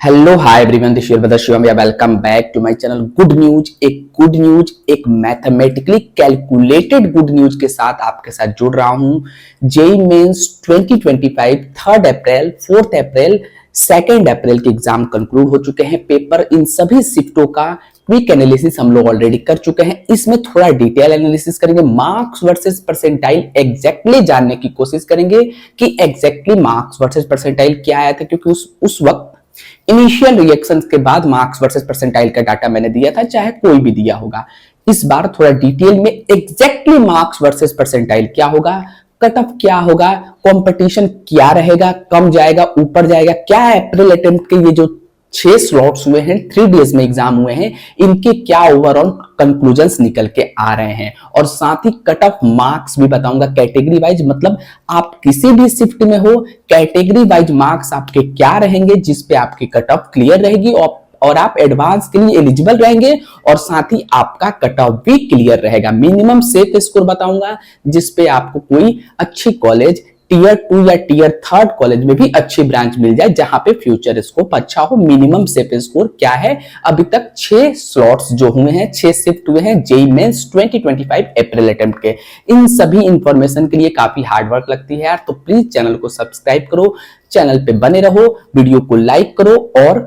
Hello hi everyone, this is brother Shivam या welcome back to my channel. Good news एक mathematically calculated good news के साथ आपके साथ जुड़ रहा हूं। जेई मेंस 2025 3 अप्रैल 4 अप्रैल 2 अप्रैल के एग्जाम कंक्लूड हो चुके हैं। पेपर इन सभी शिफ्टों का क्विक एनालिसिस हम लोग ऑलरेडी कर चुके हैं। इसमें थोड़ा डिटेल एनालिसिस करेंगे, मार्क्स वर्सेस परसेंटाइल एग्जैक्टली जानने की कोशिश करेंगे कि एग्जैक्टली मार्क्स वर्सेस परसेंटाइल क्या आया था, क्योंकि उस वक्त इनिशियल रिएक्शंस के बाद मार्क्स वर्सेस परसेंटाइल का डाटा मैंने दिया था, चाहे कोई भी दिया होगा। इस बार थोड़ा डिटेल में एग्जैक्टली मार्क्स वर्सेस परसेंटाइल क्या होगा, कट ऑफ क्या होगा, कंपटीशन क्या रहेगा, कम जाएगा ऊपर जाएगा, क्या अप्रैल अटेम्प्ट के ये जो 6 स्लॉट्स हुए हैं, 3 डेज में एग्जाम हुए हैं, इनके क्या ओवरऑल कंक्लूजन्स निकल के आ रहे हैं, और साथ ही कट ऑफ मार्क्स भी बताऊंगा कैटेगरी वाइज। मतलब आप किसी भी शिफ्ट में हो, कैटेगरी वाइज मार्क्स आपके क्या रहेंगे जिसपे आपकी कट ऑफ क्लियर रहेगी और आप एडवांस के लिए एलिजिबल रहेंगे, और साथ ही आपका कट ऑफ भी क्लियर रहेगा। मिनिमम सेफ स्कोर बताऊंगा जिसपे आपको कोई अच्छी कॉलेज टीयर 2 या टीयर 3 कॉलेज में भी अच्छी ब्रांच मिल जाए जहां पे फ्यूचर स्कोप अच्छा हो। मिनिमम सेफ स्कोर क्या है, अभी तक 6 स्लॉट्स जो हुए हैं, 6 शिफ्ट हुए हैं जेई मेंस 2025 अप्रैल अटेम्प्ट के। इन सभी इंफॉर्मेशन के लिए काफी हार्ड वर्क लगती है यार, तो प्लीज चैनल को सब्सक्राइब करो, चैनल पे बने रहो, वीडियो को लाइक करो, और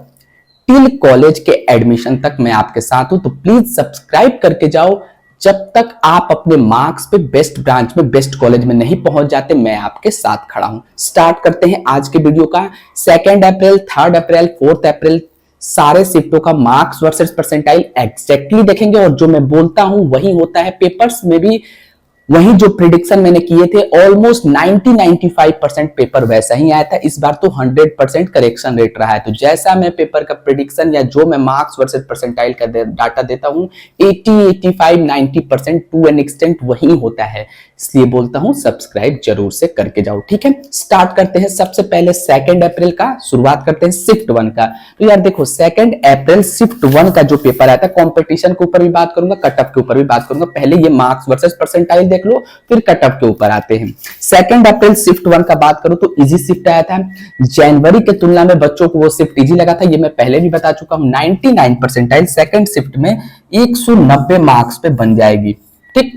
टिल कॉलेज के एडमिशन तक मैं आपके साथ हूं, तो प्लीज सब्सक्राइब करके जाओ। जब तक आप अपने मार्क्स पे बेस्ट ब्रांच में, बेस्ट कॉलेज में नहीं पहुंच जाते, मैं आपके साथ खड़ा हूं। स्टार्ट करते हैं आज के वीडियो का। 2 अप्रैल 3 अप्रैल 4 अप्रैल सारे शिफ्टों का मार्क्स वर्सेस परसेंटाइल एग्जैक्टली देखेंगे, और जो मैं बोलता हूं वही होता है। पेपर्स में भी वही जो प्रिडिक्शन मैंने किए थे, ऑलमोस्ट 90-95% पेपर वैसा ही आया था। इस बार तो 100% करेक्शन रेट रहा है। तो जैसा मैं पेपर का प्रिडिक्शन या जो मैं मार्क्स वर्सेस परसेंटाइल का डाटा देता हूं, 80-85-90% टू एन एक्सटेंट वही होता है। इसलिए बोलता हूं सब्सक्राइब जरूर से करके जाओ, ठीक है। स्टार्ट करते हैं सबसे पहले 2 अप्रैल का, शुरुआत करते हैं शिफ्ट 1 का। तो यार देखो, 2 अप्रैल शिफ्ट 1 का जो पेपर आया था, कॉम्पिटिशन के ऊपर भी बात करूंगा, कट ऑफ के ऊपर भी बात करूंगा। पहले ये मार्क्स वर्सेस परसेंटाइल देख लो, फिर कट ऑफ के ऊपर आते हैं। 2 अप्रैल शिफ्ट 1 का बात करूं तो इजी शिफ्ट आया था। जनवरी के तुलना में बच्चों को वो शिफ्ट इजी लगा था, ये मैं पहले भी बता चुका हूं। 99 परसेंटाइल सेकंड शिफ्ट में 190 मार्क्स पे बन जाएगी, ठीक,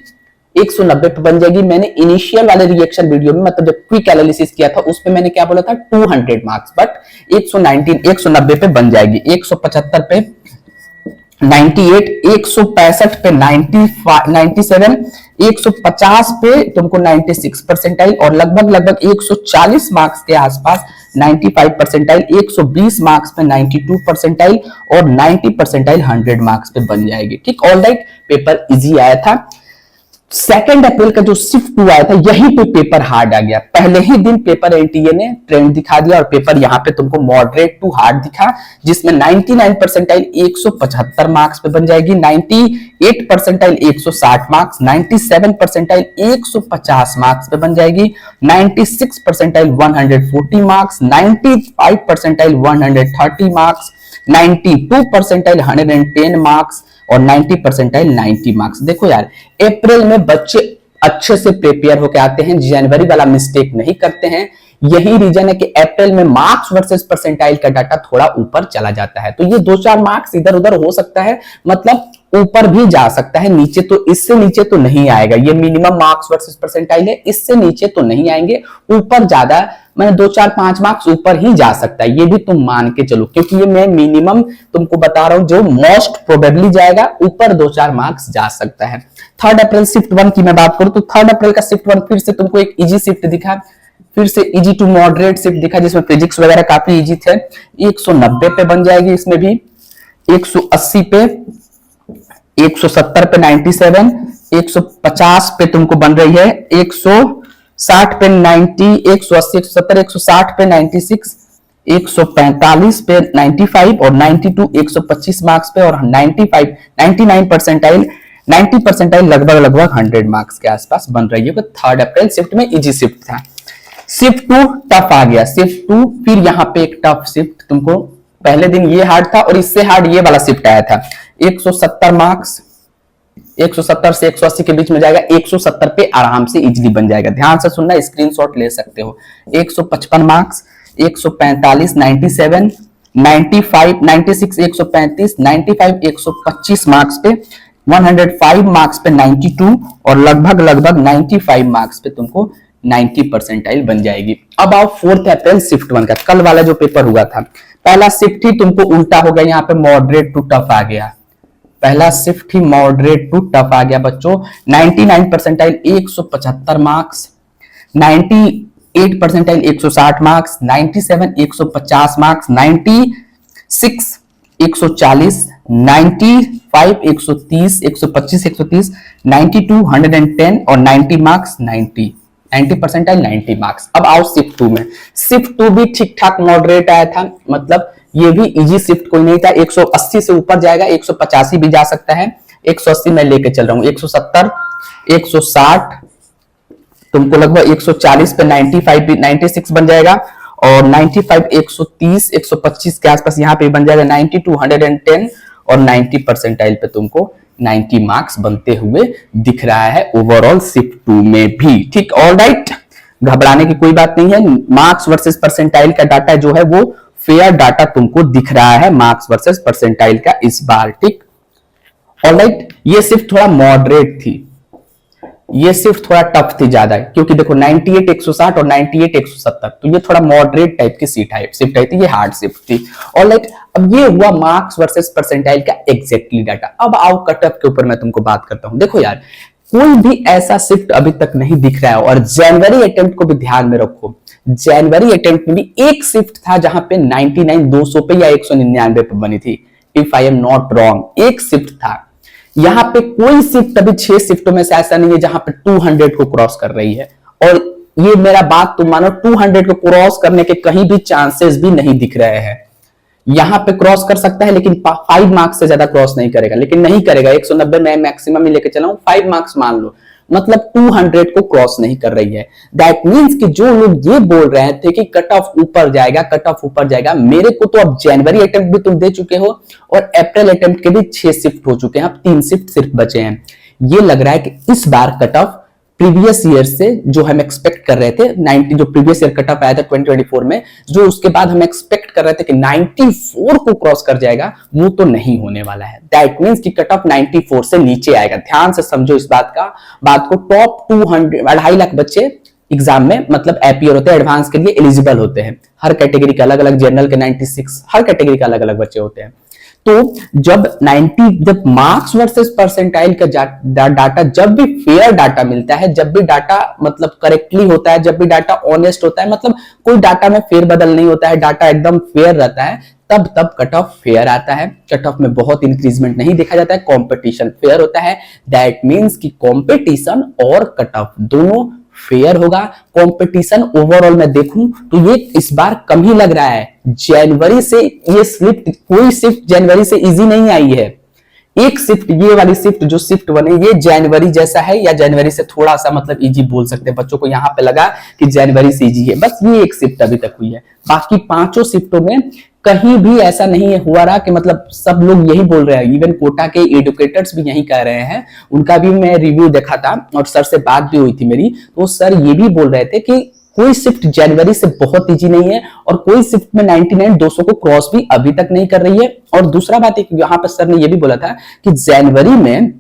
190 पे बन जाएगी। मैंने इनिशियल वाले रिएक्शन वीडियो में, मतलब जब क्विक एनालिसिस किया था, उसमें मैंने क्या बोला था, 200 मार्क्स, बट 190 पे बन जाएगी। 175 पे 98, 165 पे 97, 150 पे तुमको 96 परसेंटाइल, और लगभग 140 मार्क्स के आसपास 95 परसेंटाइल, 120 मार्क्स पे 92 परसेंटाइल, और 90 परसेंटाइल 100 मार्क्स पे बन जाएगी, ठीक। ऑलराइट, पेपर इजी आया था। 2 अप्रैल का जो शिफ्ट 2 आया था, यहीं पे पेपर हार्ड आ गया। पहले ही दिन पेपर एनटीए ने ट्रेंड दिखा दिया, और पेपर यहाँ पे तुमको मॉडरेट टू हार्ड दिखा, जिसमें 99 परसेंटाइल 175 मार्क्स पे बन जाएगी, 98 परसेंटाइल 160 मार्क्स, 97 परसेंटाइल 150 मार्क्स पे बन जाएगी, 96 percentile 140 marks, 95 percentile 130 marks, 92 percentile 110 marks, और 90 परसेंटाइल 90 मार्क्स। देखो यार, अप्रैल में बच्चे अच्छे से प्रिपेयर होकर आते हैं, जनवरी वाला मिस्टेक नहीं करते हैं। यही रीजन है कि अप्रैल में मार्क्स वर्सेस परसेंटाइल का डाटा थोड़ा ऊपर चला जाता है। तो ये 2-4 मार्क्स इधर उधर हो सकता है, मतलब ऊपर भी जा सकता है, नीचे तो, इससे नीचे तो नहीं आएगा। ये मिनिमम मार्क्स वर्सेस परसेंटाइल है, इससे नीचे तो नहीं आएंगे, ऊपर ज्यादा, मैंने 2-4-5 मार्क्स ऊपर ही जा सकता है, ये भी तुम मान के चलो, क्योंकि ये मैं मिनिमम तुमको बता रहा हूं, जो मोस्ट प्रोबेबली जाएगा, ऊपर 2-4 मार्क्स जा सकता है। 3 अप्रैल शिफ्ट 1 की मैं बात करूं तो 3 अप्रैल का शिफ्ट 1 फिर से तुमको एक इजी शिफ्ट दिखा, फिर से इजी टू मॉडरेट शिफ्ट दिखा, जिसमें फिजिक्स वगैरह काफी इजी थे। 190 पे बन जाएगी, इसमें भी 180 पे, 170 पे 97, 150 पे तुमको बन रही है, 160 पे 90, 180, 170, 160 पे 96, 145 पे 95, और 92 125 मार्क्स पे, और 95 99 परसेंटाइल 90 परसेंटाइल लगभग 100 मार्क्स के आसपास बन रही है। 3 अप्रैल शिफ्ट में इजी शिफ्ट था। शिफ्ट 2 टफ आ गया, शिफ्ट 2 फिर यहाँ पे एक टफ शिफ्ट तुमको, पहले दिन ये हार्ड था और इससे हार्ड ये वाला शिफ्ट आया था। 170 मार्क्स, 170 से 180 के बीच में जाएगा, 170 पे आराम से इजीली बन जाएगा। ध्यान से सुनना, स्क्रीनशॉट ले सकते हो। 155 मार्क्स, 145 97, 95 96 135, 95 125 मार्क्स पे, 105 मार्क्स पे 92 और लगभग लगभग 95 मार्क्स पे तुमको 90 परसेंटाइल बन जाएगी। अब आओ 4 अप्रैल शिफ्ट 1 का, कल वाला जो पेपर हुआ था, पहला शिफ्ट ही तुमको उल्टा हो गया, यहाँ पे मॉडरेट टू टफ आ गया, पहला शिफ्ट ही मॉडरेट टू टफ आ गया बच्चों। 99 percentile 175 marks, 98 percentile 160 marks, 97 150 marks, 96 140, 95 130, 125 130, 92 110 और 90 मार्क्स 90 परसेंटाइल 90 मार्क्स। अब आओ शिफ्ट 2 में, शिफ्ट 2 भी ठीक ठाक मॉडरेट आया था, मतलब ये भी इजी शिफ्ट कोई नहीं था, 180 से ऊपर जाएगा, 185 भी जा सकता है, 180 मैं लेके चल रहा हूं, 170 160 तुमको लगभग 140 पे 95 भी 96 बन जाएगा और 95 130 125 के आसपास यहाँ पे बन जाएगा, 92 110 और 90 परसेंटाइल पे तुमको 90 मार्क्स बनते हुए दिख रहा है ओवरऑल शिफ्ट 2 में भी। ठीक, ऑलराइट, घबराने की कोई बात नहीं है, मार्क्स वर्सेस परसेंटाइल का डाटा जो है वो फेयर डाटा तुमको दिख रहा है मार्क्स वर्सेस परसेंटाइल का इस बार। ठीक, ऑलराइट, ये शिफ्ट थोड़ा मॉडरेट थी, ये सिर्फ थोड़ा टफ थी ज्यादा, क्योंकि देखो 98 160 और 98 170, तो ये थोड़ा मॉडरेट टाइप की शिफ्ट आई थी, ये हार्ड शिफ्ट थी। ऑलराइट, अब ये हुआ मार्क्स वर्सेस परसेंटाइल का एग्जैक्टली डाटा। अब आओ कट ऑफ के ऊपर मैं तुमको बात करता हूं। देखो यार, कोई भी ऐसा शिफ्ट अभी तक नहीं दिख रहा है, और जनवरी अटेम्प्ट को भी ध्यान में रखो, जनवरी अटेम्प्ट में भी एक शिफ्ट था जहां पे 99 200 पे या 199 पे बनी थी, if I am not wrong, एक शिफ्ट था। यहां पे कोई शिफ्ट अभी 6 शिफ्टों में से ऐसा नहीं है जहां पे 200 को क्रॉस कर रही है, और ये मेरा बात तुम मानो 200 को क्रॉस करने के कहीं भी चांसेस भी नहीं दिख रहे हैं। यहां पे क्रॉस कर सकता है लेकिन 5 मार्क्स से ज्यादा क्रॉस नहीं करेगा, लेकिन नहीं करेगा, 190 मैं मैक्सिमम ही लेके चला हूं, 5 मार्क्स मान लो, मतलब 200 को क्रॉस नहीं कर रही है। दैट मींस कि जो लोग ये बोल रहे थे कि कट ऑफ ऊपर जाएगा, कट ऑफ ऊपर जाएगा, मेरे को तो अब जनवरी अटेम्प्ट भी तुम दे चुके हो और अप्रैल अटेम्प्ट के भी 6 शिफ्ट हो चुके हैं, अब 3 शिफ्ट सिर्फ बचे हैं। ये लग रहा है कि इस बार कट ऑफ प्रीवियस ईयर से जो हम एक्सपेक्ट कर रहे थे 90, जो प्रीवियस ईयर कट ऑफ आया था 2024 में, जो उसके बाद हम एक्सपेक्ट कर रहे थे कि 94 को क्रॉस कर जाएगा, वो तो नहीं होने वाला है। दैट मींस कि कट ऑफ 94 से नीचे आएगा। ध्यान से समझो इस बात को। टॉप 200 2.5 लाख बच्चे एग्जाम में मतलब अपीयर होते हैं, एडवांस के लिए एलिजिबल होते हैं, हर कैटेगरी के अलग अलग, जनरल के 96, हर कैटेगरी के अलग अलग बच्चे होते हैं। तो जब मार्क्स वर्सेस परसेंटाइल का डाटा, जब भी फेयर डाटा मिलता है, जब भी डाटा मतलब करेक्टली होता है, जब भी डाटा ऑनेस्ट होता है, मतलब कोई डाटा में फेरबदल नहीं होता है, डाटा एकदम फेयर रहता है, तब कट ऑफ फेयर आता है। कट ऑफ में बहुत इंक्रीजमेंट नहीं देखा जाता है, कंपटीशन फेयर होता है। दैट मींस कि कंपटीशन और कट ऑफ दोनों फेयर होगा। कंपटीशन ओवरऑल में देखूं तो ये इस बार कम ही लग रहा है। जनवरी से ये शिफ्ट, कोई शिफ्ट जनवरी से इजी नहीं आई है। एक शिफ्ट, ये वाली शिफ्ट जो शिफ्ट बने, ये जनवरी जैसा है या जनवरी से थोड़ा सा मतलब इजी बोल सकते हैं। बच्चों को यहां पे लगा कि जनवरी से इजी है, बस ये एक शिफ्ट अभी तक हुई है। बाकी 5 शिफ्टों में कहीं भी ऐसा नहीं हुआ रहा कि मतलब सब लोग यही बोल रहे हैं, इवन कोटा के एडुकेटर्स भी यही कह रहे हैं। उनका भी मैं रिव्यू देखा था और सर से बात भी हुई थी मेरी, तो सर ये भी बोल रहे थे कि कोई शिफ्ट जनवरी से बहुत इजी नहीं है और कोई शिफ्ट में 99 200 को क्रॉस भी अभी तक नहीं कर रही है। और दूसरा बात है कि यहाँ पर सर ने ये भी बोला था कि जनवरी में,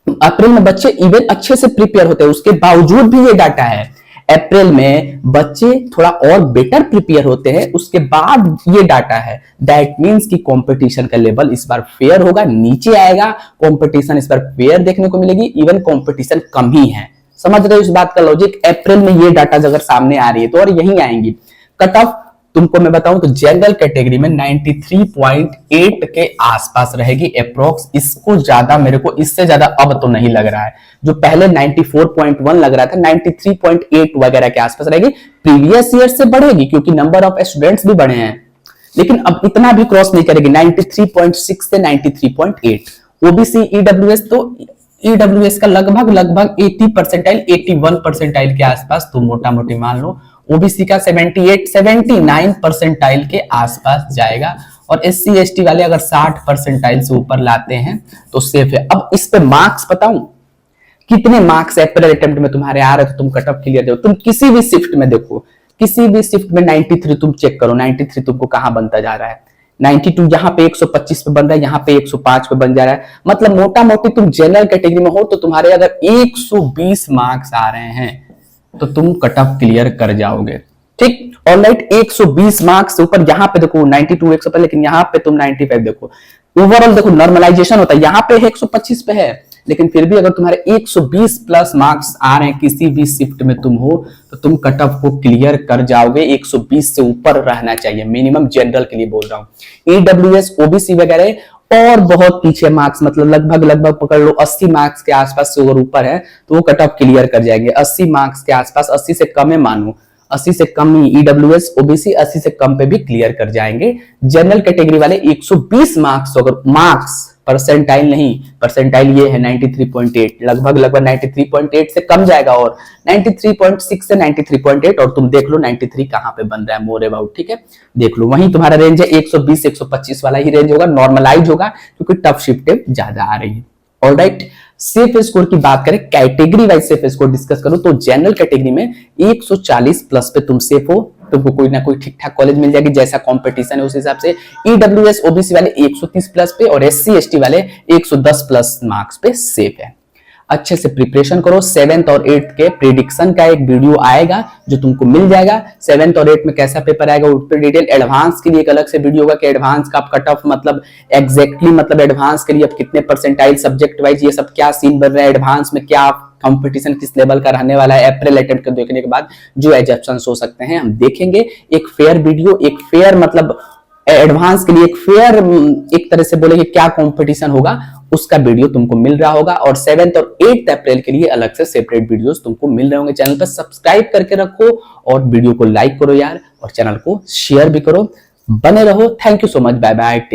अप्रैल में बच्चे इवन अच्छे से प्रिपेयर होते हैं, उसके बावजूद भी ये डाटा है। अप्रैल में बच्चे थोड़ा और बेटर प्रिपेयर होते हैं, उसके बाद ये डाटा है। दैट मींस कि कंपटीशन का लेवल इस बार फेयर होगा, नीचे आएगा, कंपटीशन इस बार फेयर देखने को मिलेगी, इवन कंपटीशन कम ही है। समझ रहे हो इस बात का लॉजिक? अप्रैल में ये डाटा अगर सामने आ रही है तो और यही आएंगी। कट ऑफ तुमको मैं बताऊं तो जनरल कैटेगरी में 93.8 के आसपास रहेगी अप्रोक्स। इसको ज्यादा, मेरे को इससे ज्यादा अब तो नहीं लग रहा है। जो पहले 94.1 लग रहा था, 93.8 वगैरह के आसपास रहेगी। प्रीवियस ईयर से बढ़ेगी क्योंकि नंबर ऑफ स्टूडेंट्स भी बढ़े हैं, लेकिन अब इतना भी क्रॉस नहीं करेगी। 93.6 से 93.8। ओबीसी ईडब्ल्यूएस, तो ईडब्ल्यूएस का लगभग 80 परसेंटाइल, 81 परसेंटाइल के आसपास तो मोटा मोटी मान लो। ओबीसी का 79 परसेंटाइल के आसपास जाएगा और एससी एसटी वाले अगर 60 परसेंटाइल से ऊपर लाते हैं तो सेफ है। अब इस पे मार्क्स बताऊं, कितने मार्क्स अप्रैल अटेम्प्ट में तुम्हारे आ रहे थे, तुम कट ऑफ क्लियर दो। तुम किसी भी शिफ्ट में देखो, किसी भी शिफ्ट में 93 तुम चेक करो, 93 तुमको कहां बनता जा रहा है। 92 यहाँ पे 125 पे बन रहा है, यहाँ पे 105 पे बन जा रहा है। मतलब मोटा मोटी तुम जनरल कैटेगरी में हो तो तुम्हारे अगर 120 मार्क्स आ रहे हैं तो तुम कट ऑफ क्लियर कर जाओगे। ठीक, ऑलराइट, 120 मार्क्स से ऊपर यहाँ पे देखो 92 100 लेकिन यहाँ पे तुम 95 देखो। ओवरऑल देखो नॉर्मलाइजेशन होता है, यहाँ पे 125 पे है लेकिन फिर भी अगर तुम्हारे 120 प्लस मार्क्स आ रहे हैं किसी भी शिफ्ट में तुम हो तो तुम कट ऑफ को क्लियर कर जाओगे। 120 से ऊपर रहना चाहिए मिनिमम, जनरल के लिए बोल रहा हूँ। ईडब्ल्यूएस ओबीसी वगैरह और बहुत पीछे मार्क्स, मतलब लगभग पकड़ लो 80 मार्क्स के आसपास से अगर ऊपर है तो वो कट ऑफ क्लियर कर जाएंगे। 80 मार्क्स के आसपास, 80 से कम है मानो, 80 से कम ईडब्ल्यूएस ओबीसी 80 से कम पे भी क्लियर कर जाएंगे। जनरल कैटेगरी वाले 120 मार्क्स, अगर मार्क्स परसेंटाइल नहीं, परसेंटाइल ये है 93.8, लगभग 93.8 से कम जाएगा और 93.6 से 93.8, और तुम देख लो 93 कहां पे बन रहा है मोर अबाउट। ठीक है, देख लो वहीं तुम्हारा रेंज है 120 125 वाला ही रेंज होगा, नॉर्मलाइज होगा क्योंकि टफ शिफ्ट ज्यादा आ रही है। ऑलराइट, सेफ स्कोर की बात करें, category wise safe score discuss करूं तो जनरल कैटेगरी में 140 प्लस पे तुम सेफ हो, तुमको कोई ना कोई ठीक ठाक कॉलेज मिल जाएगी, जैसा कंपटीशन है उस हिसाब से। ईडब्ल्यूएस ओबीसी वाले 130 प्लस पे और एससी एसटी वाले 110 प्लस मार्क्स पे सेफ है। अच्छे से प्रिपरेशन करो। 7th और 8th के प्रिडिक्शन का एक वीडियो आएगा जो तुमको मिल जाएगा। 7th और 8th में कैसा पेपर आएगा उस पर डिटेल। एडवांस के लिए एक अलग से वीडियो होगा कि एडवांस का आप कट ऑफ मतलब एग्जैक्टली, मतलब एडवांस के लिए अब कितने परसेंटाइल सब्जेक्ट वाइज ये सब क्या सीन बन रहा है, एडवांस में क्या कंपटीशन किस लेवल का रहने वाला है। अप्रैल अटेम्प्ट को देखने के बाद जो एग्जाम्पशंस हो सकते हैं हम देखेंगे। एक फेयर वीडियो, एक फेयर मतलब एडवांस के लिए एक फेयर, एक तरह से बोले कि क्या कंपटीशन होगा उसका वीडियो तुमको मिल रहा होगा। और 7th और 8th अप्रैल के लिए अलग से सेपरेट वीडियोस तुमको मिल रहे होंगे। चैनल पर सब्सक्राइब करके रखो और वीडियो को लाइक करो यार, और चैनल को शेयर भी करो। बने रहो। Thank you so much, bye bye.